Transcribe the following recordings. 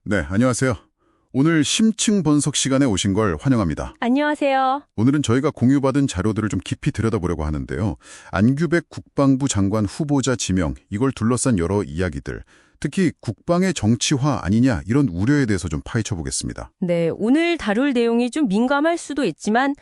네, 안녕하세요. 오늘 심층 분석 시간에 오신 걸 환영합니다. 안녕하세요. 오늘은 저희가 공유받은 자료들을 좀 깊이 들여다보려고 하는데요. 안규백 국방부 장관 후보자 지명, 이걸 둘러싼 여러 이야기들, 특히 국방의 정치화 아니냐 이런 우려에 대해서 좀 파헤쳐 보겠습니다. 네, 오늘 다룰 내용이 좀 민감할 수도 있지만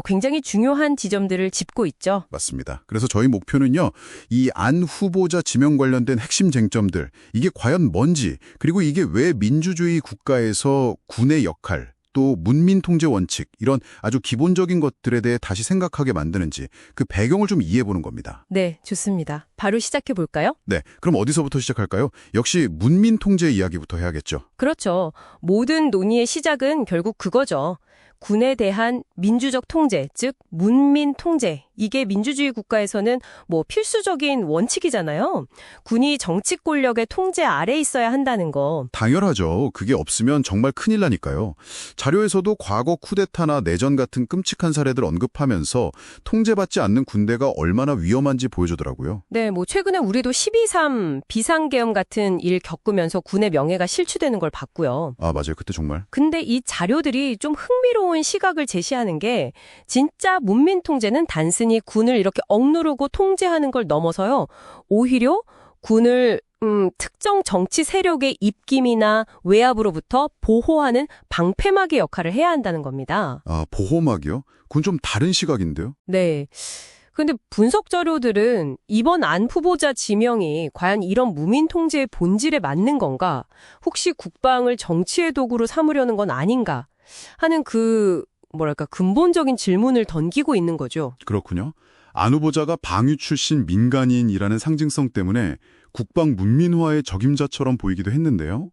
굉장히 중요한 지점들을 짚고 있죠. 맞습니다. 그래서 저희 목표는요. 이 안 후보자 지명 관련된 핵심 쟁점들, 이게 과연 뭔지, 그리고 이게 왜 민주주의 국가에서 군의 역할, 또 문민 통제 원칙, 이런 아주 기본적인 것들에 대해 다시 생각하게 만드는지 그 배경을 좀 이해해보는 겁니다. 네, 좋습니다. 바로 시작해 볼까요? 네, 그럼 어디서부터 시작할까요? 역시 문민 통제 이야기부터 해야겠죠. 그렇죠. 모든 논의의 시작은 결국 그거죠. 군에 대한 민주적 통제, 즉 문민 통제. 이게 민주주의 국가에서는 필수적인 원칙이잖아요. 군이 정치 권력의 통제 아래 있어야 한다는 거. 당연하죠. 그게 없으면 정말 큰일 나니까요. 자료에서도 과거 쿠데타나 내전 같은 끔찍한 사례들 언급하면서 통제받지 않는 군대가 얼마나 위험한지 보여주더라고요. 네, 최근에 우리도 12.3 비상계엄 같은 일 겪으면서 군의 명예가 실추되는 걸 봤고요. 아, 맞아요. 그때 정말. 근데 이 자료들이 좀 흥미로운 시각을 제시하는 게 진짜 문민 통제는 단순히 군을 이렇게 억누르고 통제하는 걸 넘어서요. 오히려 군을 특정 정치 세력의 입김이나 외압으로부터 보호하는 방패막의 역할을 해야 한다는 겁니다. 아, 보호막이요? 그건 좀 다른 시각인데요? 네. 근데 분석 자료들은 이번 안 후보자 지명이 과연 이런 무민 통제의 본질에 맞는 건가? 혹시 국방을 정치의 도구로 삼으려는 건 아닌가? 하는 근본적인 질문을 던지고 있는 거죠. 그렇군요. 안 후보자가 방위 출신 민간인이라는 상징성 때문에 국방 문민화의 적임자처럼 보이기도 했는데요.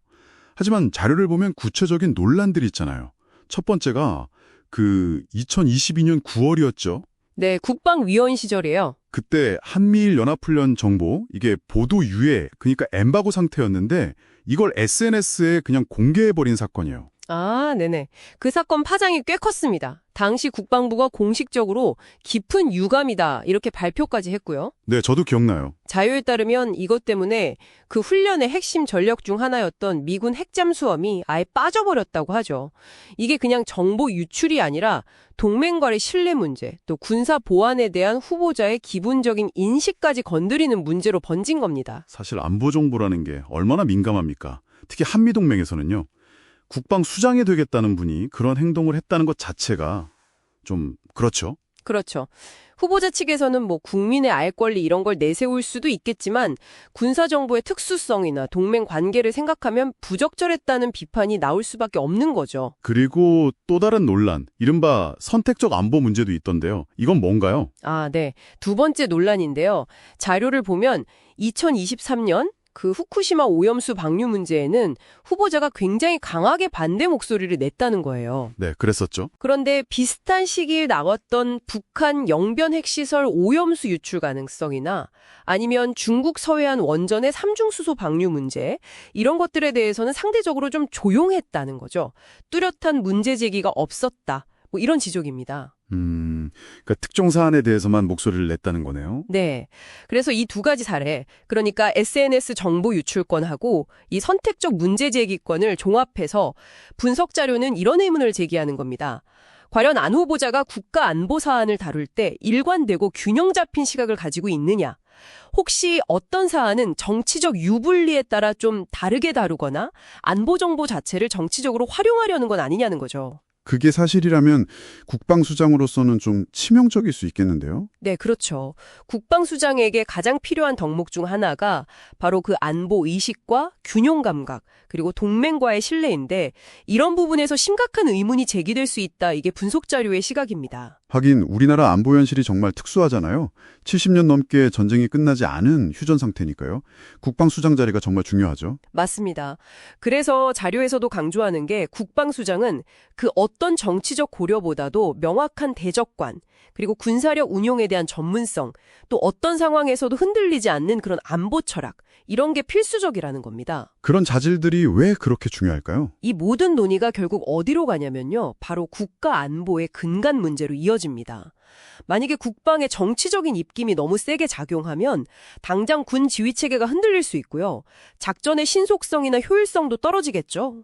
하지만 자료를 보면 구체적인 논란들이 있잖아요. 첫 번째가 2022년 9월이었죠. 네, 국방위원 시절이에요. 그때 한미일 연합훈련 정보, 이게 보도 유예, 그러니까 엠바고 상태였는데 이걸 SNS에 그냥 공개해버린 사건이에요. 아, 네네. 그 사건 파장이 꽤 컸습니다. 당시 국방부가 공식적으로 깊은 유감이다 이렇게 발표까지 했고요. 네, 저도 기억나요. 자료에 따르면 이것 때문에 그 훈련의 핵심 전력 중 하나였던 미군 핵잠수함이 아예 빠져버렸다고 하죠. 이게 그냥 정보 유출이 아니라 동맹 간의 신뢰 문제, 또 군사 보안에 대한 후보자의 기본적인 인식까지 건드리는 문제로 번진 겁니다. 사실 안보 정보라는 게 얼마나 민감합니까? 특히 한미동맹에서는요. 국방수장이 되겠다는 분이 그런 행동을 했다는 것 자체가 좀 그렇죠. 그렇죠. 후보자 측에서는 국민의 알 권리 이런 걸 내세울 수도 있겠지만 군사정보의 특수성이나 동맹 관계를 생각하면 부적절했다는 비판이 나올 수밖에 없는 거죠. 그리고 또 다른 논란, 이른바 선택적 안보 문제도 있던데요. 이건 뭔가요? 아, 네. 두 번째 논란인데요. 자료를 보면 2023년 그 후쿠시마 오염수 방류 문제에는 후보자가 굉장히 강하게 반대 목소리를 냈다는 거예요. 네, 그랬었죠. 그런데 비슷한 시기에 나왔던 북한 영변 핵시설 오염수 유출 가능성이나 아니면 중국 서해안 원전의 삼중수소 방류 문제, 이런 것들에 대해서는 상대적으로 좀 조용했다는 거죠. 뚜렷한 문제 제기가 없었다. 이런 지적입니다. 그러니까 특정 사안에 대해서만 목소리를 냈다는 거네요. 네. 그래서 이 두 가지 사례, 그러니까 SNS 정보 유출권하고 이 선택적 문제 제기권을 종합해서 분석 자료는 이런 의문을 제기하는 겁니다. 과연 안 후보자가 국가 안보 사안을 다룰 때 일관되고 균형 잡힌 시각을 가지고 있느냐? 혹시 어떤 사안은 정치적 유불리에 따라 좀 다르게 다루거나 안보 정보 자체를 정치적으로 활용하려는 건 아니냐는 거죠. 그게 사실이라면 국방수장으로서는 좀 치명적일 수 있겠는데요? 네, 그렇죠. 국방수장에게 가장 필요한 덕목 중 하나가 바로 그 안보 의식과 균형 감각, 그리고 동맹과의 신뢰인데 이런 부분에서 심각한 의문이 제기될 수 있다. 이게 분석 자료의 시각입니다. 하긴 우리나라 안보 현실이 정말 특수하잖아요. 70년 넘게 전쟁이 끝나지 않은 휴전 상태니까요. 국방수장 자리가 정말 중요하죠. 맞습니다. 그래서 자료에서도 강조하는 게 국방수장은 그 어떤 정치적 고려보다도 명확한 대적관, 그리고 군사력 운용에 대한 전문성, 또 어떤 상황에서도 흔들리지 않는 그런 안보 철학, 이런 게 필수적이라는 겁니다. 그런 자질들이 왜 그렇게 중요할까요? 이 모든 논의가 결국 어디로 가냐면요. 바로 국가 안보의 근간 문제로 이어집니다. 느껴집니다. 만약에 국방의 정치적인 입김이 너무 세게 작용하면 당장 군 지휘 체계가 흔들릴 수 있고요. 작전의 신속성이나 효율성도 떨어지겠죠.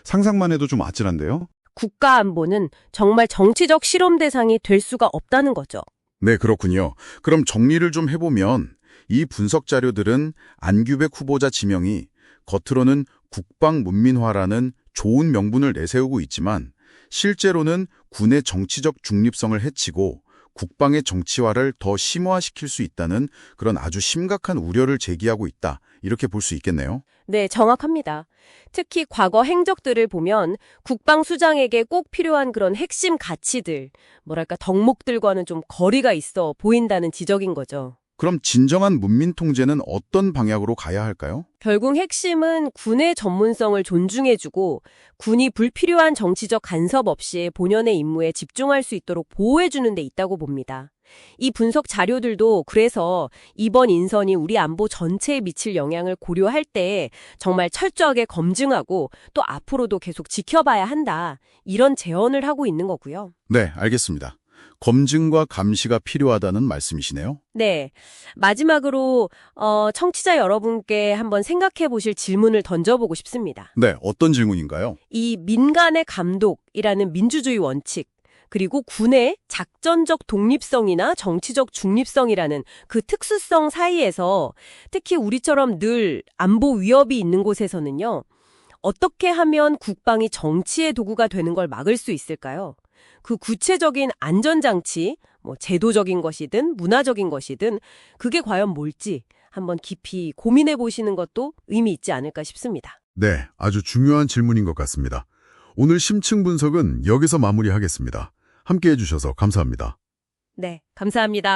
상상만 해도 좀 아찔한데요? 국가 안보는 정말 정치적 실험 대상이 될 수가 없다는 거죠. 네, 그렇군요. 그럼 정리를 좀 해보면 이 분석 자료들은 안규백 후보자 지명이 겉으로는 국방 문민화라는 좋은 명분을 내세우고 있지만 실제로는 군의 정치적 중립성을 해치고 국방의 정치화를 더 심화시킬 수 있다는 그런 아주 심각한 우려를 제기하고 있다. 이렇게 볼 수 있겠네요. 네, 정확합니다. 특히 과거 행적들을 보면 국방수장에게 꼭 필요한 그런 핵심 가치들, 뭐랄까 덕목들과는 좀 거리가 있어 보인다는 지적인 거죠. 그럼 진정한 문민 통제는 어떤 방향으로 가야 할까요? 결국 핵심은 군의 전문성을 존중해주고 군이 불필요한 정치적 간섭 없이 본연의 임무에 집중할 수 있도록 보호해주는 데 있다고 봅니다. 이 분석 자료들도 그래서 이번 인선이 우리 안보 전체에 미칠 영향을 고려할 때 정말 철저하게 검증하고 또 앞으로도 계속 지켜봐야 한다. 이런 제언을 하고 있는 거고요. 네, 알겠습니다. 검증과 감시가 필요하다는 말씀이시네요. 네. 마지막으로 청취자 여러분께 한번 생각해 보실 질문을 던져보고 싶습니다. 네, 어떤 질문인가요? 이 민간의 감독이라는 민주주의 원칙, 그리고 군의 작전적 독립성이나 정치적 중립성이라는 그 특수성 사이에서 특히 우리처럼 늘 안보 위협이 있는 곳에서는요, 어떻게 하면 국방이 정치의 도구가 되는 걸 막을 수 있을까요? 그 구체적인 안전장치, 제도적인 것이든 문화적인 것이든 그게 과연 뭘지 한번 깊이 고민해 보시는 것도 의미 있지 않을까 싶습니다. 네, 아주 중요한 질문인 것 같습니다. 오늘 심층 분석은 여기서 마무리하겠습니다. 함께해 주셔서 감사합니다. 네, 감사합니다.